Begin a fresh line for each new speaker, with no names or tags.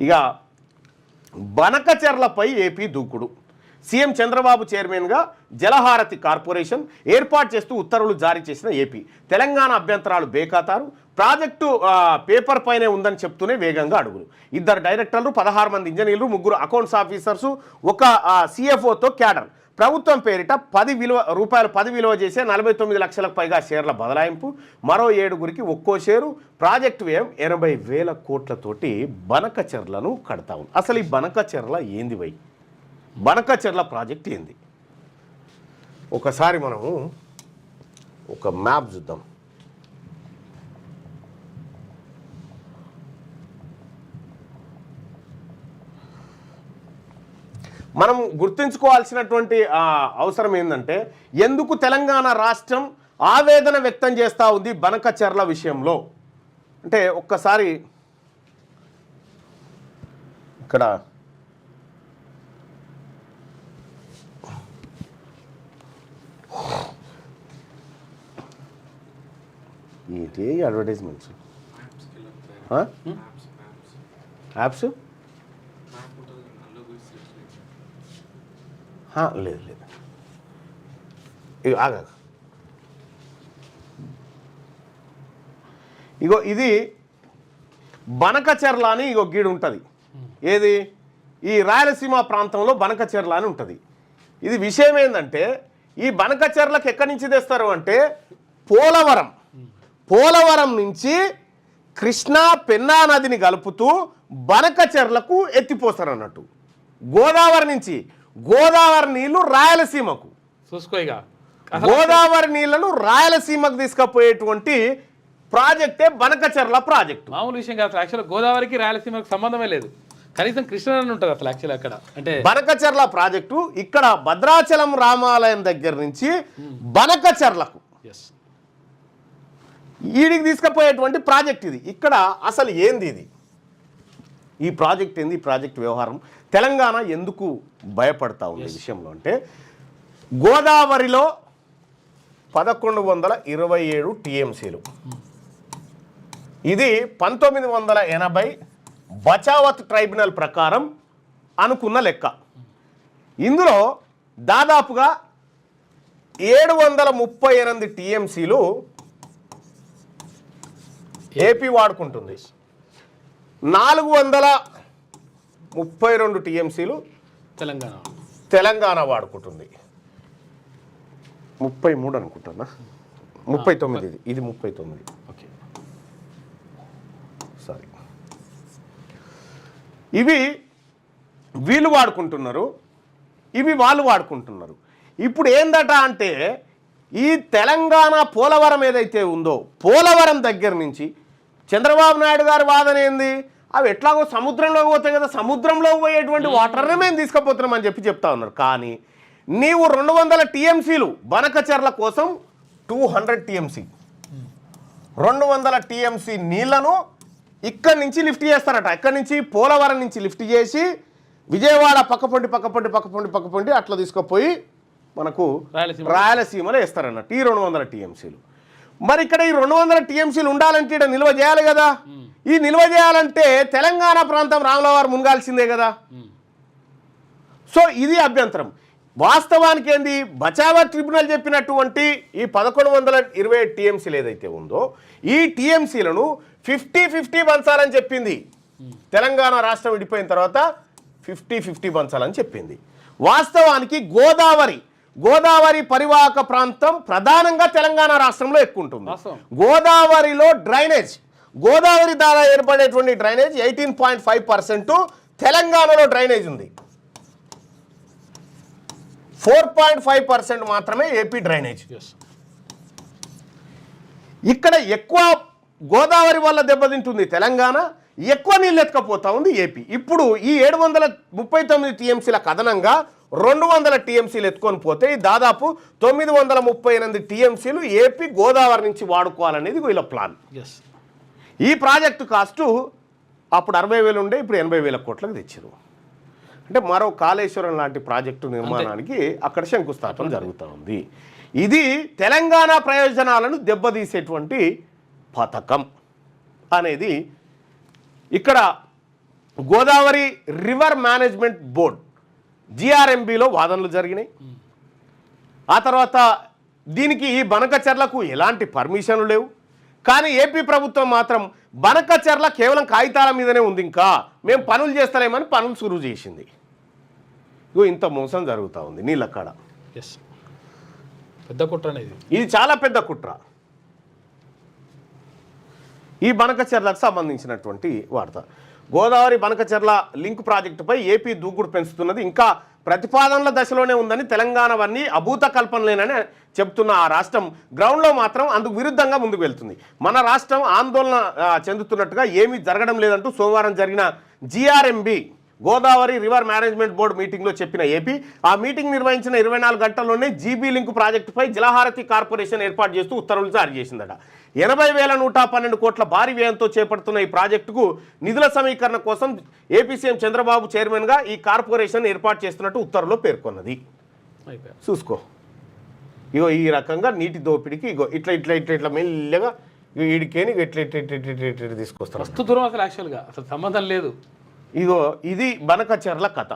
ఇక బనకచెర్లపై ఏపీ దూకుడు. సీఎం చంద్రబాబు చైర్మన్గా జలహారతి కార్పొరేషన్ ఏర్పాటు చేస్తూ ఉత్తర్వులు జారీ చేసిన ఏపీ. తెలంగాణ అభ్యంతరాలు బేఖాతారు. ప్రాజెక్టు పేపర్ పైనే ఉందని చెప్తూనే వేగంగా అడుగులు. 2 డైరెక్టర్లు, 16 మంది ఇంజనీర్లు, 3 అకౌంట్స్ ఆఫీసర్సు, 1 CFOతో క్యాడర్. ప్రభుత్వం పేరిట 10 విలువ చేసే 49 లక్షలకు పైగా షేర్ల బదలాయింపు. మరో 7గురికి ఒక్కో షేరు. ప్రాజెక్టు వ్యయం 80,000 కోట్లతోటి బనకచెర్లను కడతా ఉంది. అసలు ఈ బనకచెర్ల ఏంది వై? బనకచెర్ల ప్రాజెక్ట్ ఏంది? ఒకసారి మనము ఒక మ్యాప్ చూద్దాం. మనం గుర్తుంచుకోవాల్సినటువంటి అవసరం ఏంటంటే, ఎందుకు తెలంగాణ రాష్ట్రం ఆవేదన వ్యక్తం చేస్తూ ఉంది బనకచెర్ల విషయంలో అంటే, ఒక్కసారి ఇక్కడ ఏంటి అడ్వర్టైజ్మెంట్స్, యాప్స్ లేదు లేదు, ఆగా. ఇగో ఇది బనకచెర్ల అని గీడు ఉంటుంది. ఏది? ఈ రాయలసీమ ప్రాంతంలో బనకచెర్ల అని ఉంటుంది. ఇది విషయం ఏంటంటే, ఈ బనకచెర్లకు ఎక్కడి నుంచి తెస్తారు అంటే, పోలవరం నుంచి కృష్ణా పెన్నా నదిని కలుపుతూ బనకచెర్లకు ఎత్తిపోస్తారు అన్నట్టు. గోదావరి నుంచి గోదావరి నీళ్లు రాయలసీమకు, గోదావరి నీళ్లను రాయలసీమకు తీసుకుపోయేటువంటి ప్రాజెక్టే బనకచెర్ల ప్రాజెక్టు.
మామూలు విషయం కాదు. యాక్చువల్గా గోదావరికి రాయలసీమకు సంబంధమే లేదు. కనీసం కృష్ణ ఉంటుంది అసలు యాక్చువల్ అక్కడ. అంటే
బనకచెర్ల ప్రాజెక్టు ఇక్కడ భద్రాచలం రామాలయం దగ్గర నుంచి బనకచెర్లకు ఈడికి తీసుకుపోయేటువంటి ప్రాజెక్ట్ ఇది. ఇక్కడ అసలు ఏంది ఇది? ఈ ప్రాజెక్ట్ ఏంది? ఈ ప్రాజెక్ట్ వ్యవహారం తెలంగాణ ఎందుకు భయపడతా ఉంది విషయంలో అంటే, గోదావరిలో 1127 టీఎంసీలు. ఇది 1980 బచావత్ ట్రైబ్యునల్ ప్రకారం అనుకున్న లెక్క. ఇందులో దాదాపుగా 738 టీఎంసీలు ఏపీ వాడుకుంటుంది. 432 టీఎంసీలు తెలంగాణ వాడుకుంటుంది. 33 అనుకుంటున్నా, 39 ఇది 39. Okay sorry. ఇవి వీళ్ళు వాడుకుంటున్నారు, ఇవి వాళ్ళు వాడుకుంటున్నారు. ఇప్పుడు ఏందట అంటే, ఈ తెలంగాణ పోలవరం ఏదైతే ఉందో, పోలవరం దగ్గర నుంచి చంద్రబాబు నాయుడు గారి వాదన ఏంది? అవి ఎట్లాగో సముద్రంలోకి పోతాయి కదా, సముద్రంలోకి పోయేటువంటి వాటర్నే మేము తీసుకుపోతున్నామని చెప్తా ఉన్నారు. కానీ నీవు 200 టీఎంసీలు బనకచెర్ల కోసం 200 టీఎంసీ 200 టీఎంసీ నీళ్లను ఇక్కడి నుంచి లిఫ్ట్ చేస్తారట. ఇక్కడి నుంచి పోలవరం నుంచి లిఫ్ట్ చేసి విజయవాడ పక్కపొంటి అట్లా తీసుకుపోయి మనకు రాయలసీమలో వేస్తారన్నట్టు ఈ 200 టీఎంసీలు. మరి ఇక్కడ ఈ 200 టీఎంసీలు ఉండాలంటే ఇక్కడ నిల్వ చేయాలి కదా. ఈ నిల్వ చేయాలంటే తెలంగాణ ప్రాంతం రాములవారు మునగాల్సిందే కదా. సో ఇది అభ్యంతరం. వాస్తవానికి ఏంది, బచావత్ ట్రిబ్యునల్ చెప్పినటువంటి ఈ 1127 టీఎంసీలు ఏదైతే ఉందో, ఈ టీఎంసీలను 50-50 పంచాలని చెప్పింది. తెలంగాణ రాష్ట్రం విడిపోయిన తర్వాత 50-50 పంచాలని చెప్పింది. వాస్తవానికి గోదావరి పరివాహక ప్రాంతం ప్రధానంగా తెలంగాణ రాష్ట్రంలో ఎక్కువ ఉంటుంది. గోదావరిలో డ్రైనేజ్, గోదావరి ద్వారా ఏర్పడేటువంటి డ్రైనేజ్ 18.5% తెలంగాణలో డ్రైనేజ్ ఉంది. 4.5% మాత్రమే ఏపీ డ్రైనేజ్. ఇక్కడ ఎక్కువ గోదావరి వల్ల దెబ్బతింటుంది తెలంగాణ, ఎక్కువ నీళ్ళు ఎత్తుకపోతా ఉంది ఏపీ. ఇప్పుడు ఈ 739 టీఎంసీలకు అదనంగా 200 టీఎంసీలు ఎత్తుకొని పోతే దాదాపు 938 టీఎంసీలు ఏపీ గోదావరి నుంచి వాడుకోవాలనేది వీళ్ళ ప్లాన్. ఈ ప్రాజెక్టు కాస్టు అప్పుడు 60,000 ఉండే, ఇప్పుడు 80,000 కోట్లకు తెచ్చారు. అంటే మరో కాళేశ్వరం లాంటి ప్రాజెక్టు నిర్మాణానికి అక్కడ శంకుస్థాపన జరుగుతూ ఉంది. ఇది తెలంగాణ ప్రయోజనాలను దెబ్బతీసేటువంటి పథకం అనేది ఇక్కడ గోదావరి రివర్ మేనేజ్మెంట్ బోర్డ్ జిఆర్ఎంబిలో వాదనలు జరిగినాయి. ఆ తర్వాత దీనికి ఈ బనకచెర్లకు ఎలాంటి పర్మిషన్లు లేవు. కానీ ఏపీ ప్రభుత్వం మాత్రం బనకచెర్ల కేవలం కాగితాల మీదనే ఉంది, ఇంకా మేము పనులు చేస్తలేమని పనులు సురువు చేసింది. ఇగో ఇంత మోసం జరుగుతూ ఉంది నీళ్ళక్కడ.
ఎస్, పెద్ద కుట్ర అనేది.
ఇది చాలా పెద్ద కుట్ర. ఈ బనకచెర్లకు సంబంధించినటువంటి వార్త. గోదావరి బనకచెర్ల లింక్ ప్రాజెక్టుపై ఏపీ దూకుడు పెంచుతున్నది, ఇంకా ప్రతిపాదనల దశలోనే ఉందని, తెలంగాణవన్నీ అభూత కల్పనలేనని చెప్తున్న ఆ రాష్ట్రం గ్రౌండ్లో మాత్రం అందుకు విరుద్ధంగా ముందుకు వెళ్తుంది. మన రాష్ట్రం ఆందోళన చెందుతున్నట్టుగా ఏమీ జరగడం లేదంటూ సోమవారం జరిగిన GRMB Godavari river management board మీటింగ్లో చెప్పిన ఏపీ ఆ మీటింగ్ నిర్వహించిన 24 గంటల్లోనే జీబీ లింక్ ప్రాజెక్టుపై జలహారతి కార్పొరేషన్ ఏర్పాటు చేస్తూ ఉత్తర్వులు జారీ చేసిందట. 80,112 కోట్ల భారీ వ్యయంతో చేపడుతున్న ఈ ప్రాజెక్టుకు నిధుల సమీకరణ కోసం ఏపీ సీఎం చంద్రబాబు చైర్మన్గా ఈ కార్పొరేషన్ ఏర్పాటు చేస్తున్నట్టు ఉత్తర్వులో పేర్కొన్నది. చూసుకో, ఇగో ఈ రకంగా నీటి దోపిడికి ఇగో ఇట్లా ఇట్లా ఇట్లా ఇట్లా మెల్లగా ఈడికేని ఇట్లా ఇట్లా ఇట్లా ఇట్లా తీసుకొస్తారు.
మస్తు దూరం అసలు, యాక్చువల్గా అసలు సంబంధం లేదు.
ఇగో ఇది బనకచెర్ల కథ.